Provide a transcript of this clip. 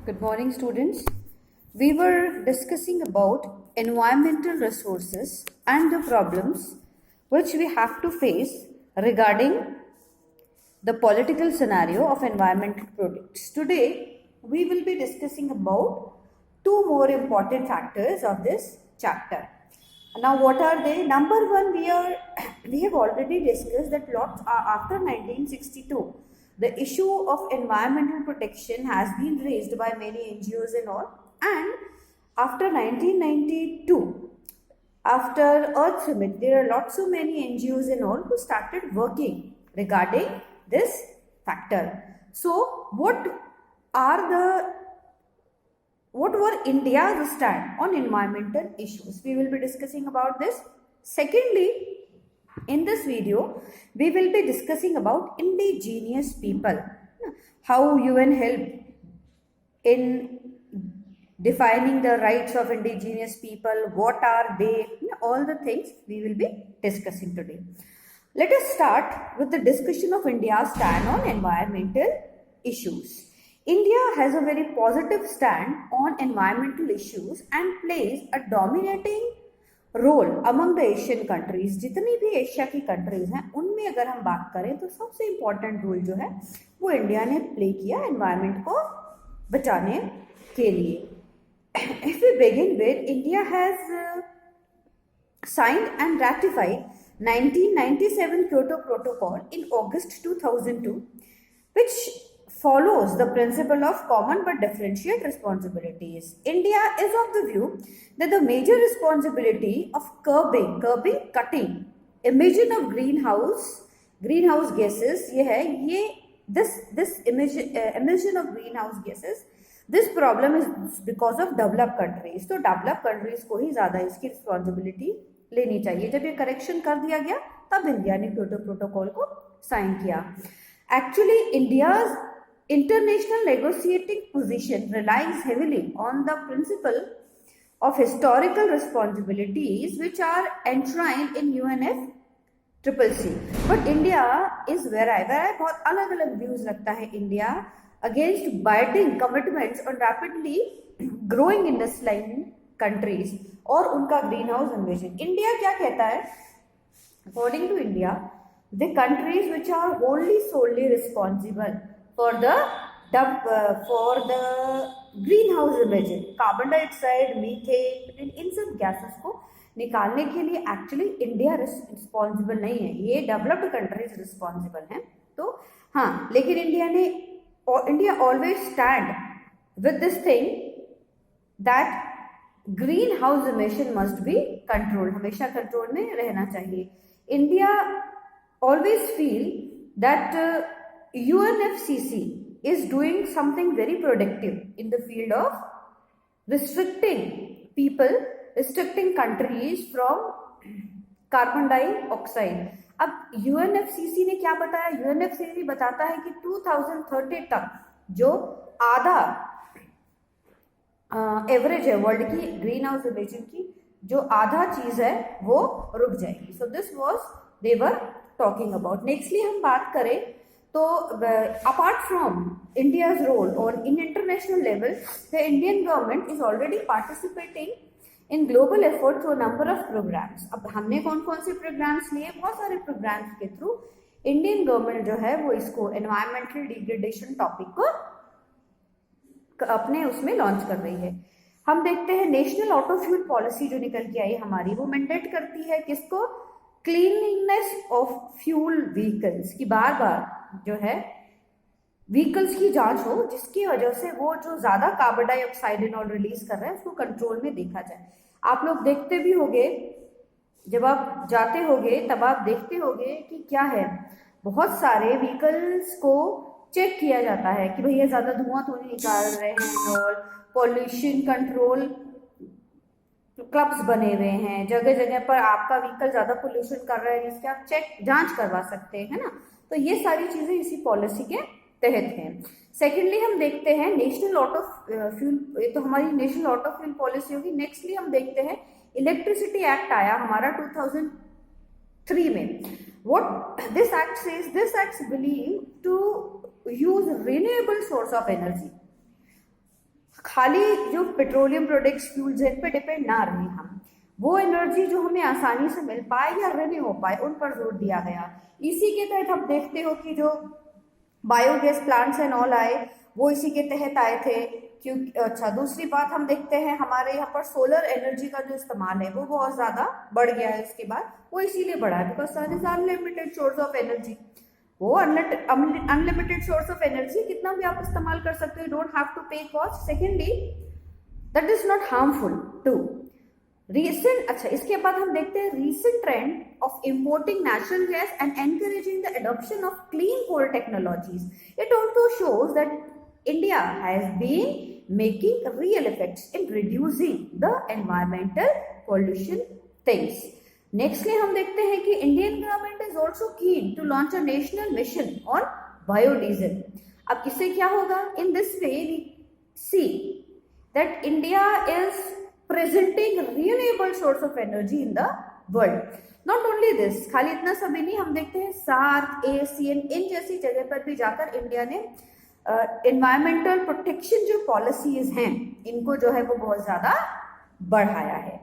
Good morning, students. We were discussing about environmental resources and the problems which we have to face regarding the political scenario of environmental products. Today, we will be discussing about two more important factors of this chapter. Now, what are they? Number one, we have already discussed that lots after 1962, the issue of environmental protection has been raised by many NGOs and all. And after 1992, after Earth Summit, there are lots so many NGOs and all who started working regarding this factor. So, what were India's stand on environmental issues? We will be discussing about this. Secondly, in this video, we will be discussing about indigenous people, how UN helped in defining the rights of indigenous people, what are they, all the things we will be discussing today. Let us start with the discussion of India's stand on environmental issues. India has a very positive stand on environmental issues and plays a dominating role among the Asian countries. जितनी भी Asia की countries हैं उनमें अगर हम बात करें तो सबसे इम्पोर्टेंट रोल जो है वो इंडिया ने प्ले किया एनवायरनमेंट को बचाने के लिए. If we begin with India has signed and ratified 1997 Kyoto Protocol in August 2002, which follows the principle of common but differentiate responsibilities. India is of the view that the major responsibility of cutting emission of greenhouse gases this emission of greenhouse gases, this problem is because of developed countries. तो developed countries को ही ज़्यादा इसकी responsibility लेनी चाहिए. जब ये correction कर दिया गया तब इंडिया ने क्योटो प्रोटोकॉल को साइन किया. Actually, India's international negotiating position relies heavily on the principle of historical responsibilities which are enshrined in UNFCCC. But India is where बहुत अलग अलग views रखता है India against binding commitments on rapidly growing industrialized countries और उनका green house emission. India क्या कहता है? According to India, the countries which are wholly solely responsible for the greenhouse emission, carbon dioxide, methane, इन सब gases को निकालने के लिए एक्चुअली इंडिया रिस्पॉन्सिबल नहीं है, ये डेवलप्ड कंट्रीज रिस्पॉन्सिबल हैं. तो हाँ, लेकिन India always stand with this thing that green house emission must be control, हमेशा कंट्रोल में रहना चाहिए. India always feel that UNFCCC is doing something very productive in the field of restricting countries from carbon dioxide. अब UNFCCC ने क्या बताया? UNFCCC बताता है कि 2030 तक जो आधा एवरेज है वर्ल्ड की ग्रीन हाउस इमिशन की, जो आधा चीज है वो रुक जाएगी. So this was they were talking about. Nextly हम बात करें तो apart from India's role on in international level, the Indian government is already participating in global effort through a number of programs. अब हमने कौन कौन से प्रोग्राम्स लिए? बहुत सारे प्रोग्राम्स के थ्रू इंडियन गवर्नमेंट जो है वो इसको एनवायरमेंटल डिग्रेडेशन टॉपिक को अपने उसमें लॉन्च कर रही है. हम देखते हैं नेशनल ऑटो फ्यूल पॉलिसी जो निकल के आई हमारी, वो मैंडेट करती है किसको? क्लीनलीनेस ऑफ फ्यूल व्हीकल्स की बार बार जो है व्हीकल्स की जांच हो, जिसकी वजह से वो जो ज्यादा carbon dioxide and all release कर रहे हैं उसको कंट्रोल में देखा जाए. आप लोग देखते भी होंगे, जब आप जाते होंगे तब आप देखते होंगे कि क्या है, बहुत सारे व्हीकल्स को चेक किया जाता है कि भैया ज्यादा धुआं तो नहीं निकाल रहे हैं, और पॉल्यूशन कंट्रोल क्लब्स बने हुए हैं जगह जगह पर. आपका व्हीकल ज्यादा पोल्यूशन कर रहा है जिसके आप जांच करवा सकते हैं, है ना. तो ये सारी चीजें इसी पॉलिसी के तहत हैं. सेकेंडली हम देखते हैं नेशनल ऑटो फ्यूल, ये तो हमारी नेशनल ऑटो फ्यूल पॉलिसी होगी. नेक्स्टली हम देखते हैं इलेक्ट्रिसिटी एक्ट आया हमारा 2003 में. What this act says? This act believe to use renewable source of energy. खाली जो पेट्रोलियम प्रोडक्ट्स फ्यूल्स इन पे डिपेंड ना रहे हम, वो एनर्जी जो हमें आसानी से मिल पाए या रिन्यू हो पाए उन पर जोर दिया गया। इसी के तहत हम देखते हो कि जो बायोगैस प्लांट्स एंड ऑल आए वो इसी के तहत आए थे। क्योंकि अच्छा, दूसरी बात हम देखते हैं हमारे यहाँ पर सोलर एनर्जी का जो इस्तेमाल है वो बहुत ज्यादा बढ़ गया है इसके बाद, वो इसीलिए बढ़ा है because sun is unlimited source of energy. वो अनलिमिटेड सोर्स ऑफ एनर्जी, कितना भी आप इस्तेमाल कर सकते हो, don't have to pay cost. Secondly that is not harmful to recent. अच्छा, इसके बाद हम देखते हैं recent trend of importing natural gas and encouraging the adoption of clean coal technologies. It also shows that India has been making real effects in reducing the environmental pollution things. Nextly हम देखते हैं कि Indian government is also keen to launch a national mission on biodiesel. अब इससे क्या होगा? In this way we see that India is presenting renewable source of energy in the world. Not only this, खाली इतना सभी नहीं, हम देखते हैं सार्क, ASEAN इन जैसी जगह पर भी जाकर इंडिया ने एनवायरमेंटल प्रोटेक्शन जो पॉलिसीज हैं इनको जो है वो बहुत ज्यादा बढ़ाया है।